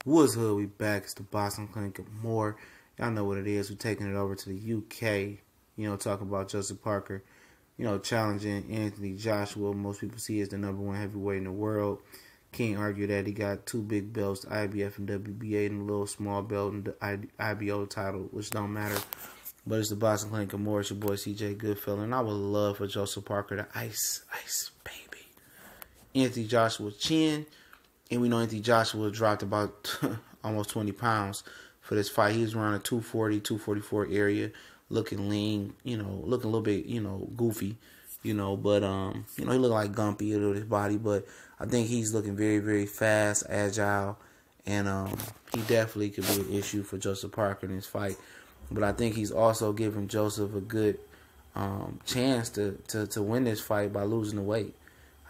Woods Hood, we back. It's the Boston Clinic and more. Y'all know what it is. We're taking it over to the UK. Talking about Joesph Parker. Challenging Anthony Joshua. Most people see as the #1 heavyweight in the world. Can't argue that he got 2 big belts, the IBF and WBA, and a little small belt and the IBO title, which don't matter. But it's the Boston Clinic and more. It's your boy CJ Goodfellow, and I would love for Joesph Parker to ice baby Anthony Joshua's chin. And we know Anthony Joshua dropped about almost 20 pounds for this fight. He was around the 240, 244 area, looking lean, looking a little bit, goofy, but, he looked like Gumpy with his body, but I think he's looking very, very fast, agile, and he definitely could be an issue for Joesph Parker in this fight. But I think he's also giving Joesph a good chance to win this fight by losing the weight.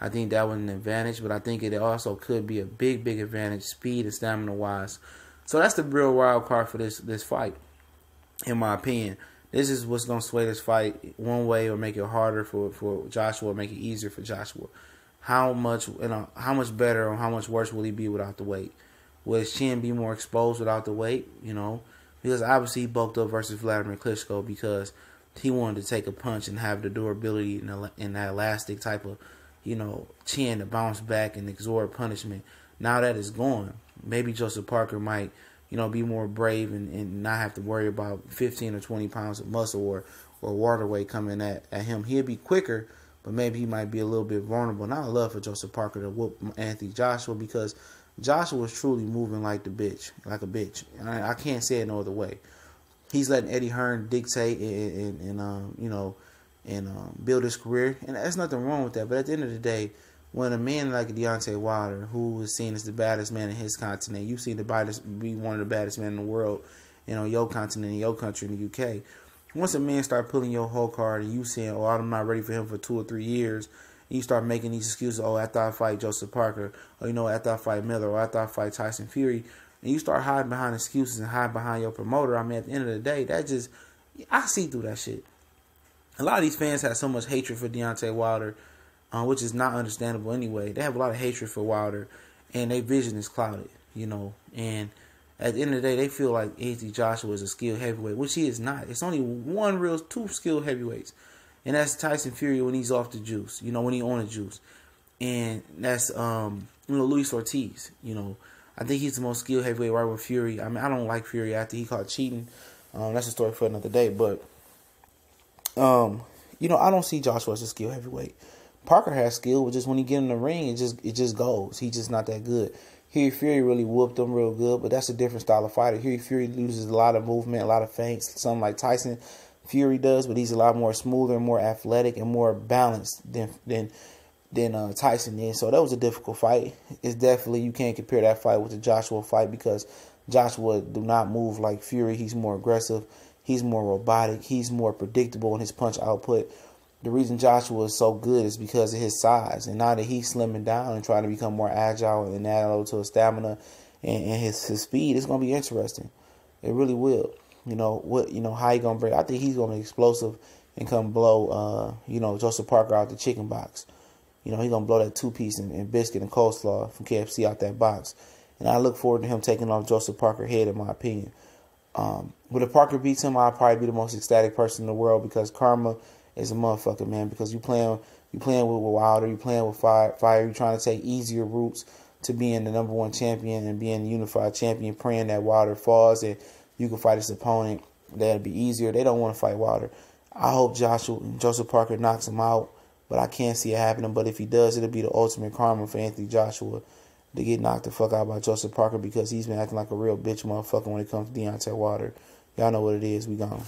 I think that was an advantage, but I think it also could be a big, big advantage, speed and stamina-wise. So that's the real wild card for this fight, in my opinion. This is what's going to sway this fight one way or make it harder for Joshua, or make it easier for Joshua. How much better or how much worse will he be without the weight? Will his chin be more exposed without the weight? Because obviously he bulked up versus Vladimir Klitschko because he wanted to take a punch and have the durability and that elastic type of chin to bounce back and absorb punishment. Now that is gone. Maybe Joesph Parker might, be more brave and not have to worry about 15 or 20 pounds of muscle or water weight coming at him. He'll be quicker, but maybe he might be a little bit vulnerable. And I would love for Joesph Parker to whoop Anthony Joshua because Joshua was truly moving like a bitch. I can't say it no other way. He's letting Eddie Hearn dictate and build his career, and there's nothing wrong with that. But at the end of the day, when a man like Deontay Wilder, who is seen as the baddest man in his continent, you see be one of the baddest men in the world, your continent, in your country, in the UK. Once a man start pulling your whole card and you saying, "Oh, I'm not ready for him for 2 or 3 years," and you start making these excuses, "Oh, after I fight Joesph Parker," or after I fight Miller, or after I fight Tyson Fury, and you start hiding behind excuses and hide behind your promoter. I mean, at the end of the day, I see through that shit. A lot of these fans have so much hatred for Deontay Wilder, which is not understandable anyway. They have a lot of hatred for Wilder, and their vision is clouded, And at the end of the day, they feel like Anthony Joshua is a skilled heavyweight, which he is not. It's only two skilled heavyweights, and that's Tyson Fury when he's off the juice, when he's on the juice. And that's, Luis Ortiz, I think he's the most skilled heavyweight right with Fury. I mean, I don't like Fury after he caught cheating. That's a story for another day, but I don't see Joshua as a skilled heavyweight. Parker has skill, but just when he get in the ring, it just goes. He's just not that good. Hughie Fury really whooped him real good, but that's a different style of fighter. Hughie Fury loses a lot of movement, a lot of feints, something like Tyson Fury does, but he's a lot more smoother, more athletic, and more balanced than Tyson is. So that was a difficult fight. It's definitely, you can't compare that fight with the Joshua fight because Joshua do not move like Fury. He's more aggressive. He's more robotic. He's more predictable in his punch output. The reason Joshua is so good is because of his size. And now that he's slimming down and trying to become more agile and add a little to his stamina and his speed, it's going to be interesting. It really will. How he going to break. I think he's going to be explosive and come blow, Joesph Parker out the chicken box. He's going to blow that 2-piece and biscuit and coleslaw from KFC out that box. And I look forward to him taking off Joesph Parker's head, in my opinion. But if Parker beats him, I'll probably be the most ecstatic person in the world because karma is a motherfucker, man. Because you playing with Wilder, you playing with Fire, you trying to take easier routes to being the #1 champion and being the unified champion, praying that Wilder falls and you can fight his opponent. That'll be easier. They don't want to fight Wilder. I hope Joesph Parker knocks him out, but I can't see it happening. But if he does, it'll be the ultimate karma for Anthony Joshua to get knocked the fuck out by Joesph Parker because he's been acting like a real bitch motherfucker when it comes to Deontay Wilder. Y'all know what it is. We gone.